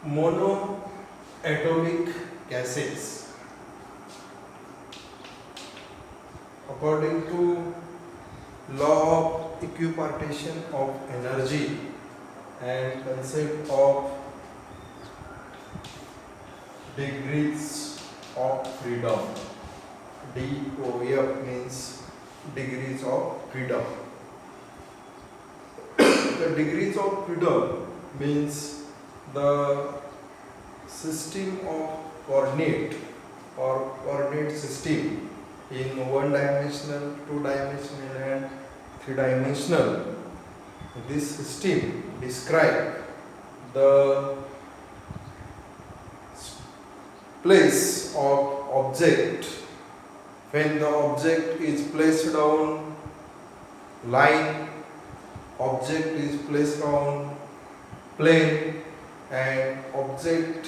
monoatomic gases. According to law of equipartition of energy and concept of degrees of freedom, DOF means degrees of freedom. The degrees of freedom means the system of coordinate or coordinate system in one dimensional, two dimensional and three dimensional. This system describe the place of object when the object is placed on line, object is placed on plane, and object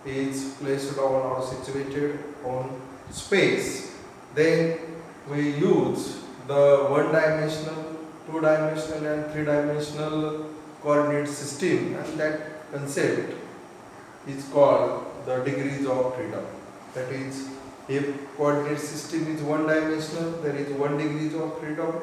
is placed on or situated on space. Then we use the one dimensional, two dimensional and three dimensional coordinate system, and that concept is called the degrees of freedom. That is, if coordinate system is one dimensional, there is 1 degree of freedom.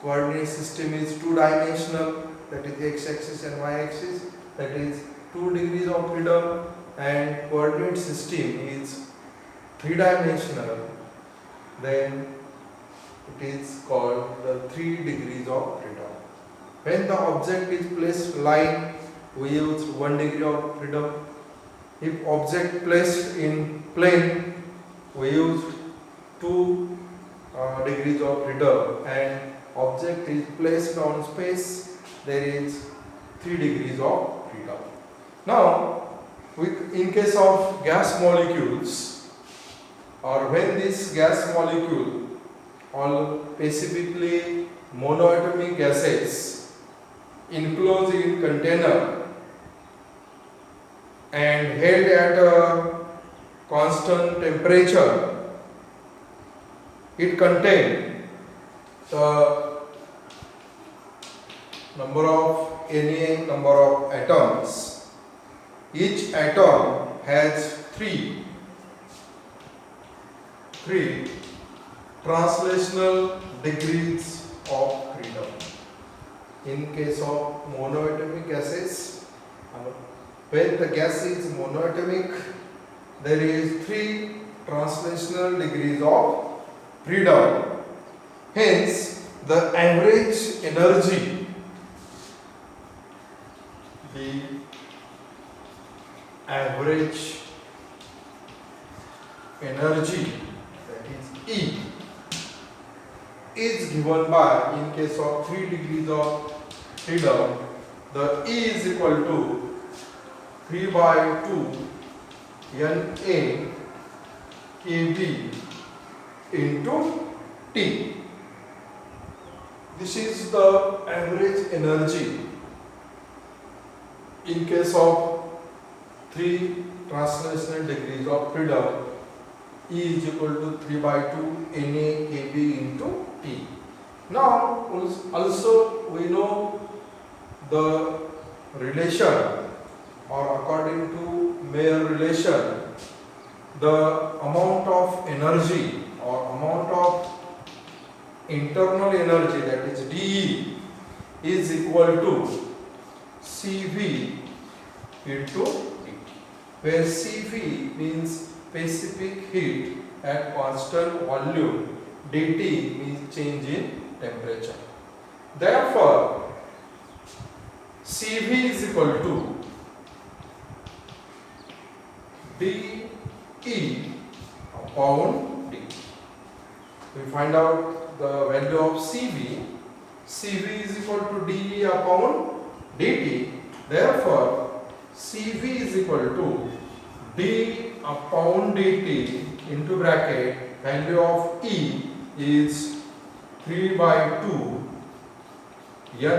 Coordinate system is two dimensional, that is x-axis and y-axis, that is 2 degrees of freedom. And coordinate system is three dimensional, then it is called the 3 degrees of freedom. When the object is placed line, we use 1 degree of freedom. If object placed in plane, we use 2 degrees of freedom, and object is placed on space, there is 3 degrees of freedom. Now, in case of gas molecules, or when this gas molecule, all specifically monoatomic gases, enclosed in container and held at a constant temperature, it contains the number of number of atoms. Each atom has three translational degrees of freedom. In case of monoatomic gases, when the gas is monoatomic, there is 3 translational degrees of freedom. Hence, the average energy, that is E, is given by, in case of 3 degrees of freedom, the E is equal to 3 by 2 Na Kb into T. This is the average energy in case of 3 translational degrees of freedom. E is equal to 3 by 2 Na Kb into T. Now also we know the relation, or according to Mayer relation, the amount of energy or amount of internal energy, that is dE, is equal to Cv into T, where Cv means specific heat at constant volume, dT means change in temperature. Therefore, Cv is equal to dE upon D. We find out the value of Cv. Cv is equal to dE upon dt. Therefore, Cv is equal to d upon dt into bracket, value of E is 3 by 2 Na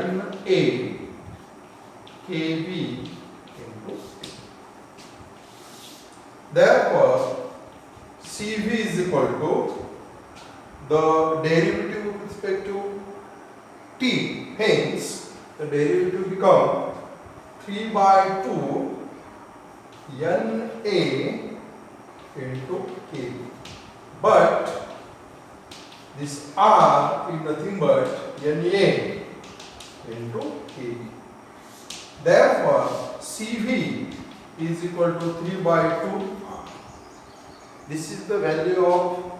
Kb into T. Therefore, Cv is equal to the derivative with respect to T. Hence, the derivative become 3 by 2 Na into Kb. But this R is nothing but Na into Kb. Therefore, Cv is equal to 3 by 2 R. This is the value of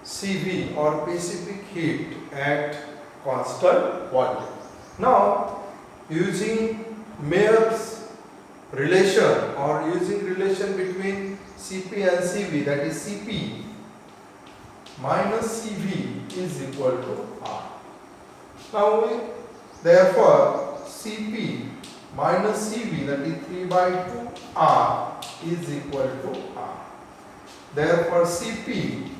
Cv or specific heat at constant volume. Now, using Mayer's relation or using relation between Cp and Cv, that is Cp minus Cv is equal to R. Now, therefore, Cp minus Cv, that is 3 by 2 R, is equal to R. Therefore, Cp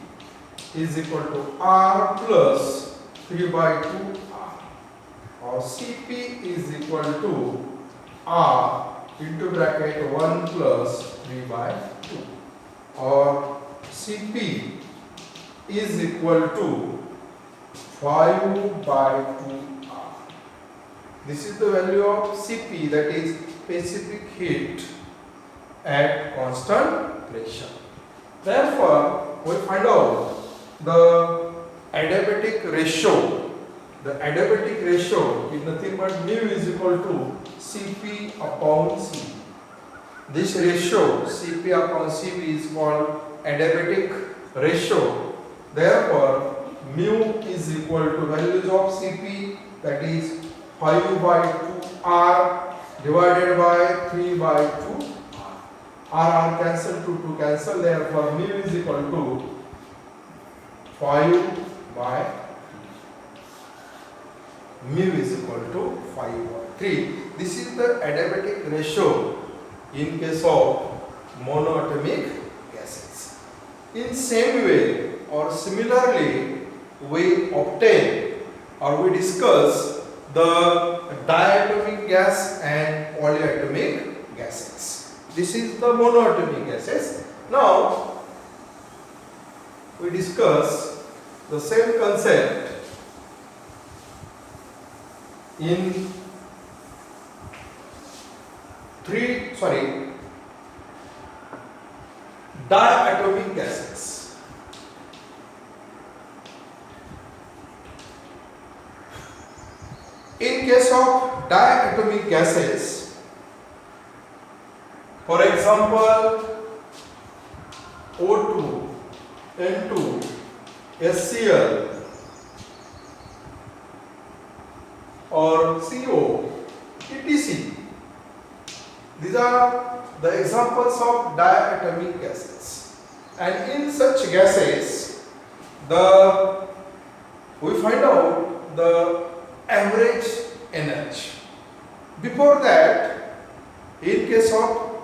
is equal to R plus 3 by 2 R, or Cp is equal to R into bracket 1 plus 3 by 2, or Cp is equal to 5 by 2 R. This is the value of Cp, that is specific heat at constant pressure. Therefore, we find out the adiabatic ratio. The adiabatic ratio is nothing but mu is equal to Cp upon Cv. This ratio Cp upon Cv is called adiabatic ratio. Therefore, mu is equal to values of Cp, that is 5 by 2 R divided by 3 by 2 R cancel, 2 cancel. Therefore, mu is equal to 5 by 3. Mu is equal to 5 by 3. This is the adiabatic ratio in case of monoatomic gases. In same way or similarly, we obtain or we discuss the diatomic gas and polyatomic gases. This is the monoatomic gases. Now, we discuss the same concept in diatomic gases. In case of diatomic gases, for example, O2, N2, HCl or CO, etc. These are the examples of diatomic gases. And in such gases, we find out the average energy. Before that, in case of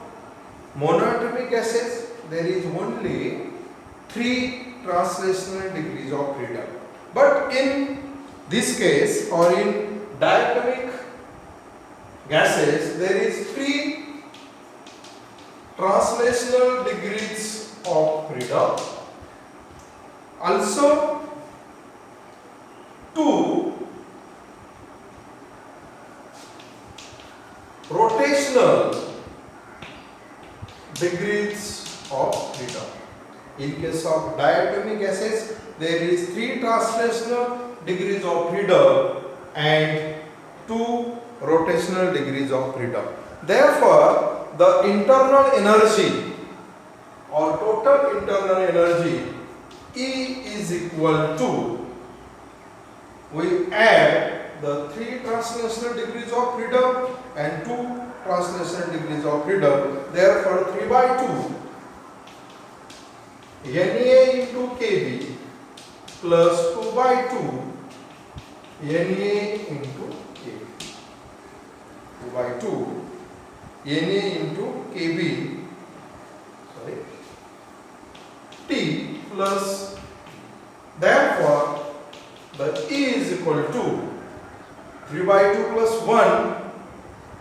monoatomic gases, there is only 3 translational degrees of freedom. But in this case, or in diatomic gases, there is 3 translational degrees of freedom. Also, 2 rotational degrees of freedom. In case of diatomic gases, there is 3 translational degrees of freedom and 2 rotational degrees of freedom. Therefore, the internal energy or total internal energy E is equal to, we add the 3 translational degrees of freedom and 2 translational degrees of freedom. Therefore, 3 by 2 Na into Kb plus 2 by 2 Na into Kb. 2 by 2 Na into Kb, T plus, therefore the E is equal to 3 by 2 plus 1,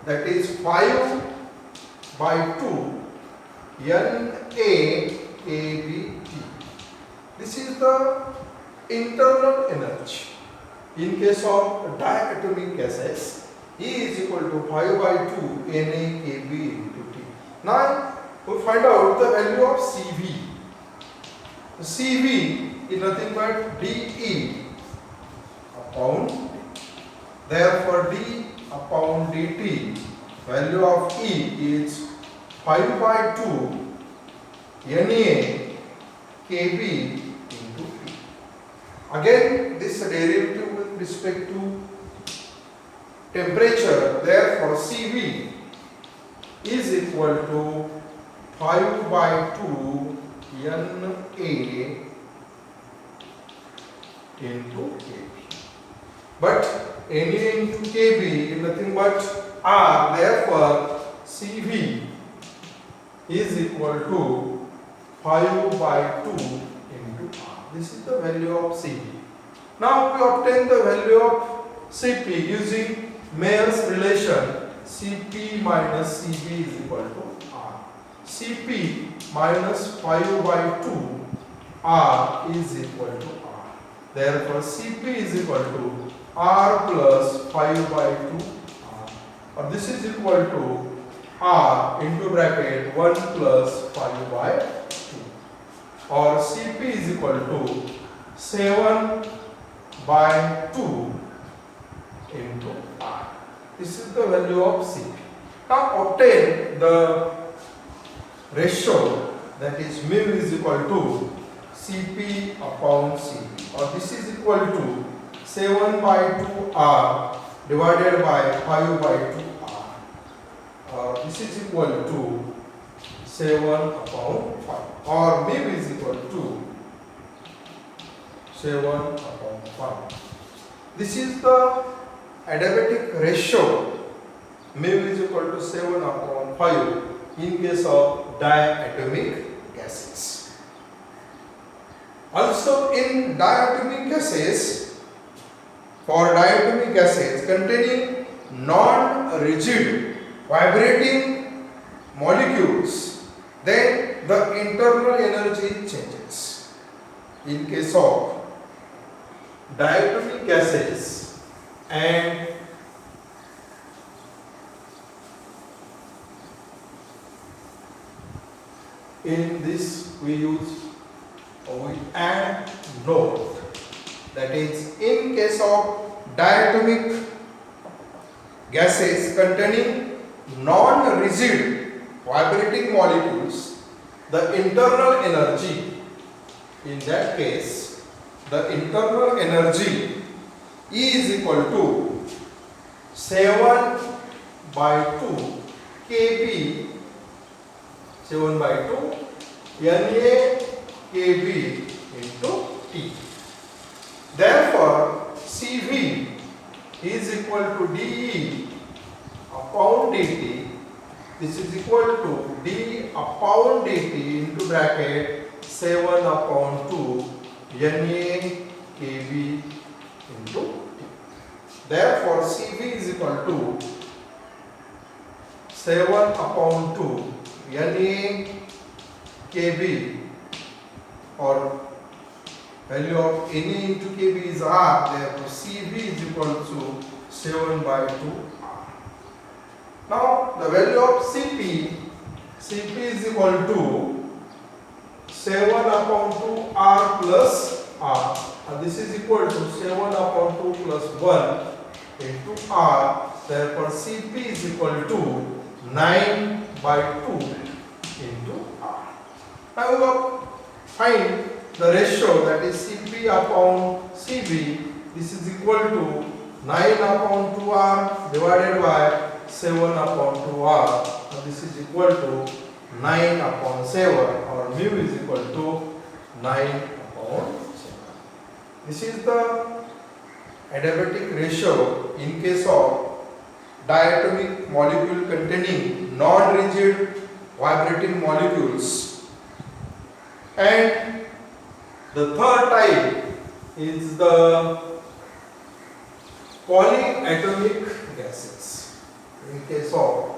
that is 5 by 2 NaKbT. This is the internal energy. In case of diatomic gases, E is equal to 5 by 2 NaKb into T. Now we find out the value of Cv. Cv is nothing but dE upon d. Therefore, d upon dt, value of E is 5 by 2 Na Kb into T. Again, this derivative with respect to temperature, therefore Cv is equal to 5 by 2 Na into Kb. But Na into Kb is nothing but R, therefore Cv is equal to 5 by 2 into R. This is the value of Cv. Now we obtain the value of Cp using Mayer's relation. Cp minus Cv is equal to R. Cp minus 5 by 2 R is equal to R. Therefore, Cp is equal to R plus 5 by 2 R. Or this is equal to R into bracket 1 plus 5 by 2. Or Cp is equal to 7 by 2 into R. This is the value of Cp. Now obtain the ratio, that is mu is equal to Cp upon Cv, or this is equal to 7 by 2 R divided by 5 by 2 R. This is equal to 7 upon 5, or mu is equal to 7 upon 5. This is the adiabatic ratio. Mu is equal to 7 upon 5 in case of diatomic gases. Also in diatomic gases, for diatomic gases containing non-rigid vibrating molecules, then the internal energy changes. In case of diatomic gases and in this we add note, that is in case of diatomic gases containing non-rigid vibrating molecules, the internal energy, in that case the internal energy is equal to 7 by 2 Kb, 7 by 2 Na Kb into T. Therefore, Cv is equal to dE upon dt. This is equal to d upon dt into bracket 7 upon 2 Na Kb into T. Therefore, Cv is equal to 7 upon 2 Na Kb, or value of Na into Kb is R, therefore Cv is equal to 7 by 2 R. Now the value of Cp is equal to 7 upon 2 R plus R, and this is equal to 7 upon 2 plus 1 into R, therefore Cp is equal to 9 by 2 into R. Now we will find the ratio, that is Cp upon Cv. This is equal to 9 upon 2R divided by 7 upon 2R. Now this is equal to 9 upon 7, or mu is equal to 9 upon 7. This is the adiabatic ratio in case of diatomic molecule containing non-rigid vibrating molecules. And the third type is the polyatomic gases. In case of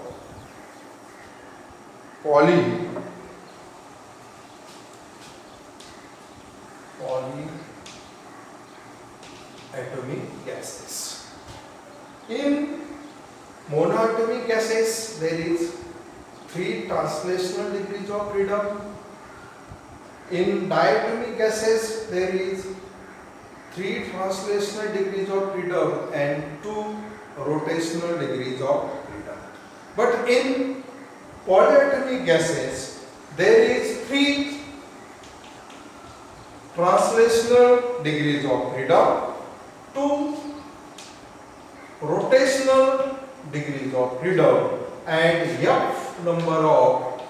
polyatomic gases. In monoatomic gases, there is 3 translational degrees of freedom. In diatomic gases, there is 3 translational degrees of freedom and 2 rotational degrees of freedom. But in polyatomic gases, there is 3 translational degrees of freedom, 2 rotational degrees of freedom, and F number of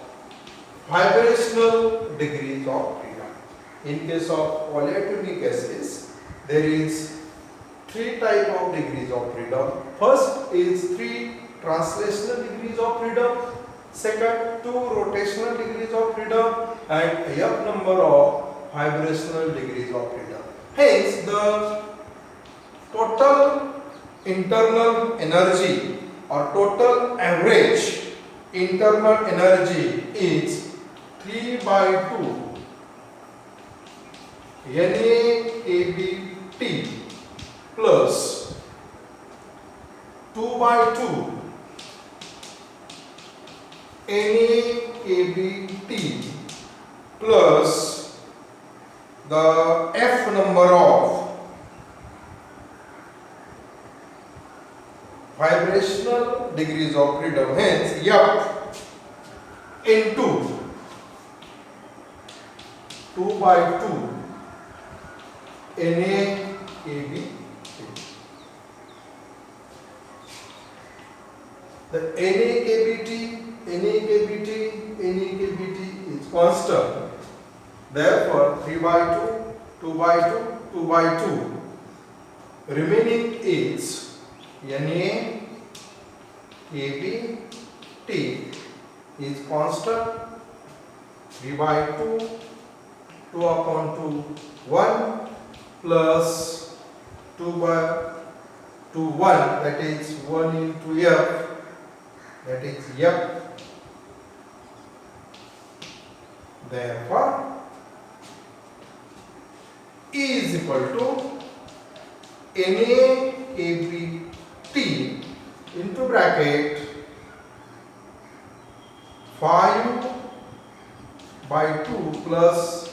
vibrational degrees of freedom. In case of polyatomic gases, there is 3 type of degrees of freedom. First is 3 translational degrees of freedom, second 2 rotational degrees of freedom, and F number of vibrational degrees of freedom. Hence, the total internal energy or total average internal energy is 3 by 2 NaKBT plus 2 by 2 NaKBT plus the F number of vibrational degrees of freedom. Hence, F into 2 by 2 NaKBT. The NaKBT is constant. Therefore, 3 by 2, 2 by 2, 2 by 2. Remaining is NaKBT is constant. 3 by 2, 2 upon 2, 1 plus 2 by 2, 1, that is 1 into F, that is F. Therefore, E is equal to NaKBT into bracket 5 by 2 plus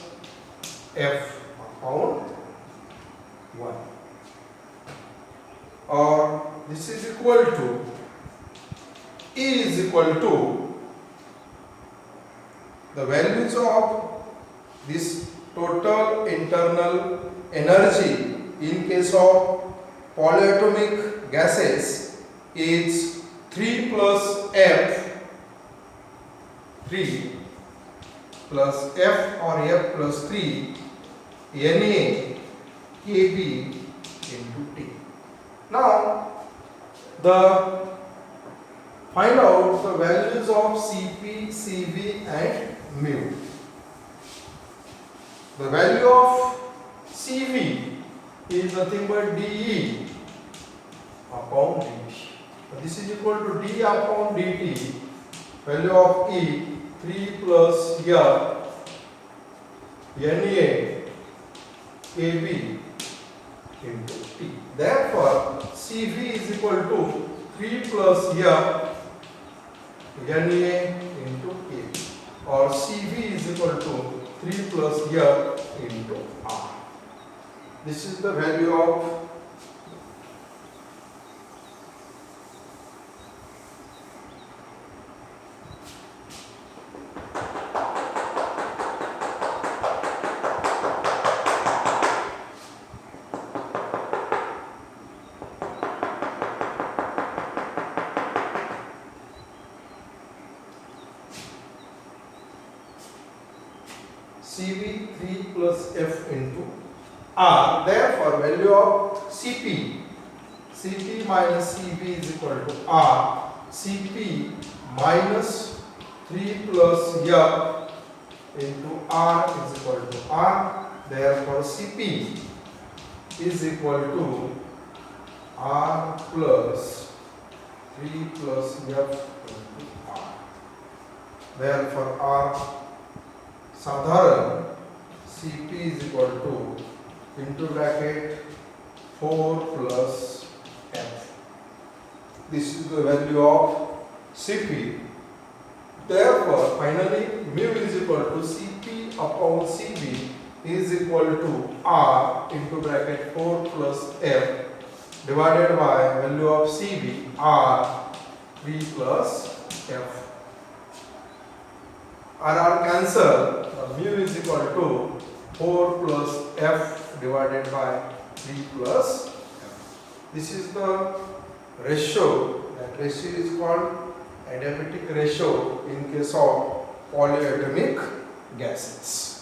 F upon 1, or this is equal to E is equal to the values of this total internal energy in case of polyatomic gases is 3 plus F, 3 plus F or F plus 3 NaKB into T. Now, find out the values of Cp, Cv and mu. The value of Cv is nothing but dE upon dt. This is equal to d upon dt. Value of E 3 plus F NaKB into T. Therefore, Cv is equal to 3 plus F Na into Kb, or Cv is equal to 3 plus F into R. This is the value of Cv 3 plus F into R. Therefore, value of Cp minus Cv is equal to R. Cp minus 3 plus F into R is equal to R. Therefore, Cp is equal to R plus 3 plus F into R. Therefore, R साधारण Cp is equal to into bracket 4 plus F. This is the value of Cp. Therefore, finally, mu is equal to Cp upon Cv is equal to R into bracket 4 plus F divided by value of Cv R V plus F. R cancel, mu is equal to 4 plus F divided by V plus F. This is the ratio. That ratio is called adiabatic ratio in case of polyatomic gases.